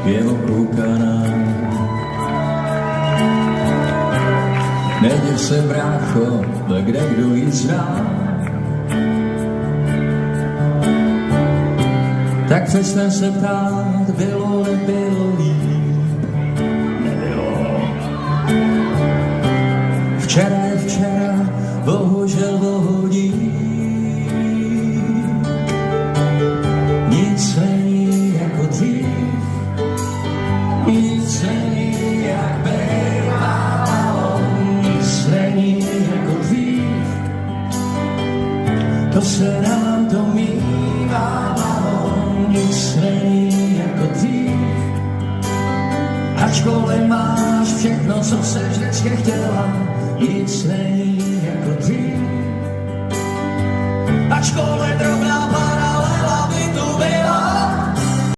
je okoukaná. Neděv se, brácho, kde kdo ji zná. Tak přestaň se ptát, bylo, nebylo líp. Nebylo. Včera je včera, bohužel bohodí. Nic není jako dřív, nic není jak bývalo, nic není jako dřív. To se nám to mívalo, nic není jako dřív. Ačkoliv máš všechno, co se vždycky chtěla, nic není jako dřív. Ačkoliv drobná